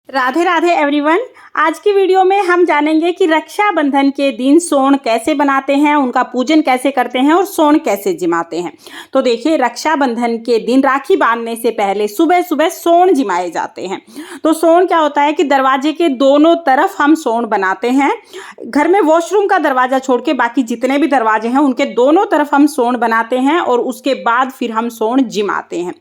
Radhe Radhe everyone. आज की video में हम जानेंगे कि रक्षाबंधन के दिन सोन कैसे बनाते हैं, उनका पूजन कैसे करते हैं और सोन कैसे जिमाते हैं। तो देखिए, रक्षाबंधन के दिन राखी बांधने से पहले सुबह सुबह सोन जिमाए जाते हैं। तो सोन क्या होता है कि दरवाजे के दोनों तरफ हम सोन बनाते हैं। घर में वॉशरूम का दरवाजा छोड़ के बाकी जितने भी दरवाजे हैं उनके दोनों तरफ हम सोन बनाते हैं और उसके बाद फिर हम सोन जिमाते हैं।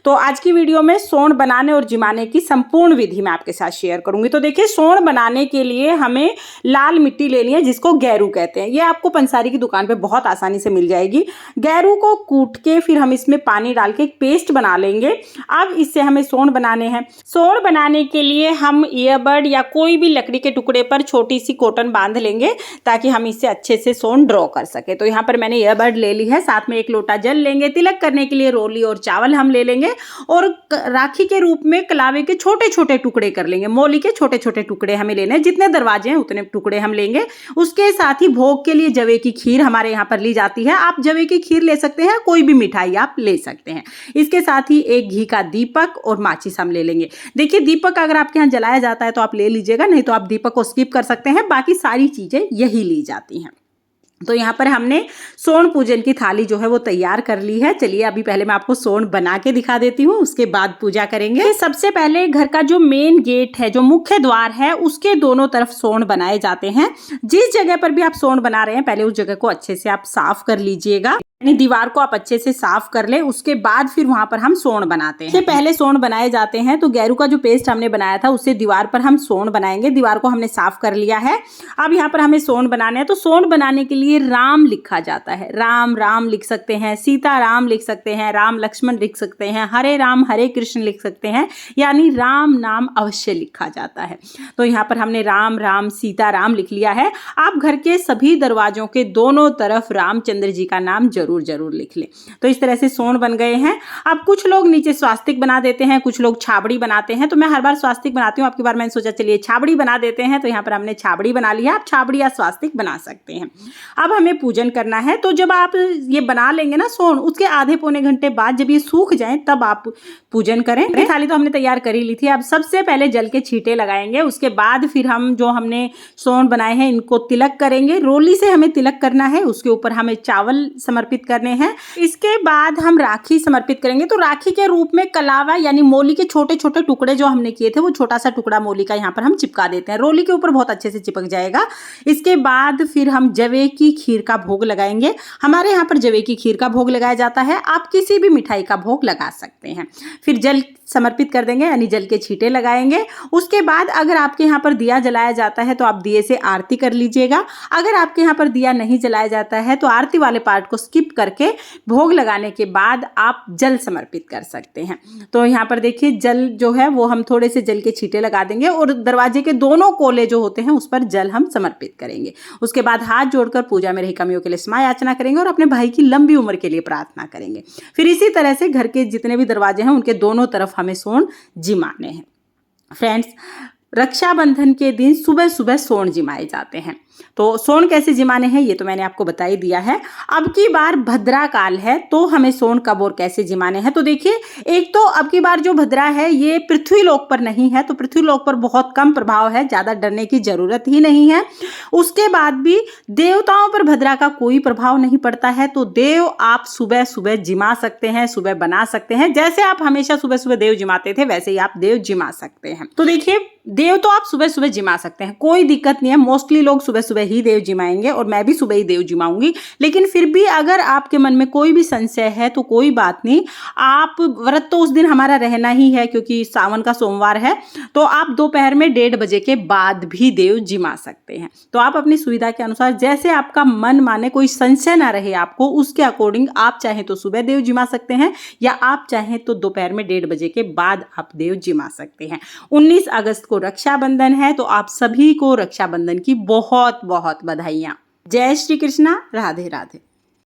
तो आज की वीडियो में सोन बनाने और जिमाने की संपूर्ण विधि मैं आपके साथ शेयर करूंगी। तो देखिए, सोन बनाने के लिए हमें लाल मिट्टी लेनी है जिसको गैरू कहते हैं। ये आपको पंसारी की दुकान पे बहुत आसानी से मिल जाएगी। गैरू को कूट के फिर हम इसमें पानी डाल के एक पेस्ट बना लेंगे। अब इससे हमें सोन बनाने हैं। सोन बनाने के लिए हम ईयरबड या कोई भी लकड़ी के टुकड़े पर छोटी सी कॉटन बांध लेंगे ताकि हम इससे अच्छे से सोन ड्रॉ कर सके। तो यहाँ पर मैंने ईयरबड ले ली है, साथ में एक लोटा जल लेंगे। तिलक करने के लिए रोली और चावल हम ले लेंगे और राखी के रूप में कलावे के छोटे छोटे टुकड़े कर लेंगे। मोली के छोटे छोटे टुकड़े हमें लेने हैं, जितने दरवाजे हैं उतने टुकड़े हम लेंगे। उसके साथ ही भोग के लिए जवे की खीर हमारे यहाँ पर ली जाती है। आप जवे की खीर ले सकते हैं, कोई भी मिठाई आप ले सकते हैं। इसके साथ ही एक घी का दीपक और माचिस हम ले लेंगे। देखिए, दीपक अगर आपके यहाँ जलाया जाता है तो आप ले लीजिएगा, नहीं तो आप दीपक को स्किप कर सकते हैं। बाकी सारी चीजें यही ली जाती हैं। तो यहाँ पर हमने सोन पूजन की थाली जो है वो तैयार कर ली है। चलिए, अभी पहले मैं आपको सोन बना के दिखा देती हूँ, उसके बाद पूजा करेंगे। सबसे पहले घर का जो मेन गेट है, जो मुख्य द्वार है, उसके दोनों तरफ सोन बनाए जाते हैं। जिस जगह पर भी आप सोन बना रहे हैं पहले उस जगह को अच्छे से आप साफ कर लीजिएगा। दीवार को आप अच्छे से साफ कर ले, उसके बाद फिर वहां पर हम सोन बनाते हैं। पहले सोन बनाए जाते हैं। तो गैरू का जो पेस्ट हमने बनाया था उससे दीवार पर हम सोन बनाएंगे। दीवार को हमने साफ कर लिया है। अब यहाँ पर हमें सोन बनाने हैं। तो सोन बनाने के लिए राम लिखा जाता है। राम राम लिख सकते हैं, सीता राम लिख सकते हैं, राम लक्ष्मण लिख सकते हैं, हरे राम हरे कृष्ण लिख सकते हैं, यानी राम नाम अवश्य लिखा जाता है। तो यहाँ पर हमने राम राम सीता राम लिख लिया है। आप घर के सभी दरवाजों के दोनों तरफ रामचंद्र जी का नाम जरूर लिख लें। तो इस तरह से सोन बन गए हैं। अब कुछ लोग नीचे स्वास्तिक बना देते हैं, कुछ लोग छाबड़ी बनाते हैं। तो मैं हर बार स्वास्तिक बनाती हूँ, आपकी बार मैंने सोचा चलिए छाबड़ी बना देते हैं। तो यहाँ पर हमने छाबड़ी बना लिया। आप छाबड़ी या स्वास्तिक बना सकते हैं। अब हमें पूजन करना है। तो जब आप ये बना लेंगे ना सोन, उसके आधे पौने घंटे बाद जब ये सूख जाए तब आप पूजन करें। थाली तो हमने तैयार कर ही ली थी। अब सबसे पहले जल के छींटे लगाएंगे। उसके बाद फिर हम जो हमने सोन बनाए हैं इनको तिलक करेंगे। रोली से हमें तिलक करना है। उसके ऊपर हमें चावल समर्पित करने हैं। इसके बाद हम राखी समर्पित करेंगे। तो राखी के रूप में कलावा यानी मोली के छोटे छोटे टुकड़े जो हमने किए थे, वो छोटा सा टुकड़ा मोली का यहाँ पर हम चिपका देते हैं। रोली के ऊपर बहुत अच्छे से चिपक जाएगा। इसके बाद फिर हम जवे की खीर का भोग लगाएंगे। हमारे यहाँ पर जवे की खीर का भोग लगाया जाता है। आप किसी भी मिठाई का भोग लगा सकते हैं। फिर जल समर्पित कर देंगे, यानी जल के छींटे लगाएंगे। उसके बाद अगर आपके यहाँ पर दिया जलाया जाता है तो आप दिए से आरती कर लीजिएगा। अगर आपके यहाँ पर दिया नहीं जलाया जाता है तो आरती वाले पार्ट को स्किप करके भोग लगाने के बाद आप जल समर्पित कर सकते हैं। तो यहाँ पर देखिए, जल जो है वो हम थोड़े से जल के छींटे लगा देंगे और दरवाजे के दोनों कोले जो होते हैं उस पर जल हम समर्पित करेंगे। उसके बाद हाथ जोड़कर पूजा में रही कमियों के लिए क्षमा याचना करेंगे और अपने भाई की लंबी उम्र के लिए प्रार्थना करेंगे। फिर इसी तरह से घर के जितने भी दरवाजे हैं उनके दोनों तरफ हमें सोन जिमाने हैं। फ्रेंड्स, रक्षाबंधन के दिन सुबह सुबह सोन जिमाए जाते हैं। तो सोन कैसे जिमाने हैं ये तो मैंने आपको बता ही दिया है। अब की बार भद्रा काल है, तो हमें सोन कब और कैसे जिमाने हैं। तो देखिए, एक तो अब की बार जो भद्रा है ये पृथ्वी लोक पर नहीं है, तो पृथ्वी लोक पर बहुत कम प्रभाव है, ज्यादा डरने की जरूरत ही नहीं है। उसके बाद भी देवताओं पर भद्रा का कोई प्रभाव नहीं पड़ता है। तो देव आप सुबह सुबह जिमा सकते हैं, सुबह बना सकते हैं। जैसे आप हमेशा सुबह सुबह देव जिमाते थे वैसे ही आप देव जिमा सकते हैं। तो देखिए, देव तो आप सुबह सुबह जिमा सकते हैं, कोई दिक्कत नहीं है। मोस्टली लोग सुबह सुबह ही देव जिमाएंगे और मैं भी सुबह ही देव जिमाऊंगी। लेकिन फिर भी अगर आपके मन में कोई भी संशय है तो कोई बात नहीं। आप व्रत तो उस दिन हमारा रहना ही है क्योंकि सावन का सोमवार है। तो आप दोपहर में 1:30 बजे के बाद भी देव जिमा सकते हैं। तो आप अपनी सुविधा के अनुसार जैसे आपका मन माने, कोई संशय ना रहे आपको, उसके अकॉर्डिंग आप चाहें तो सुबह देव जिमा सकते हैं या आप चाहें तो दोपहर में 1:30 बजे के बाद आप देव जिमा सकते हैं। 19 अगस्त को रक्षाबंधन है, तो आप सभी को रक्षाबंधन की बहुत बहुत बधाइयां। जय श्री कृष्णा। राधे राधे।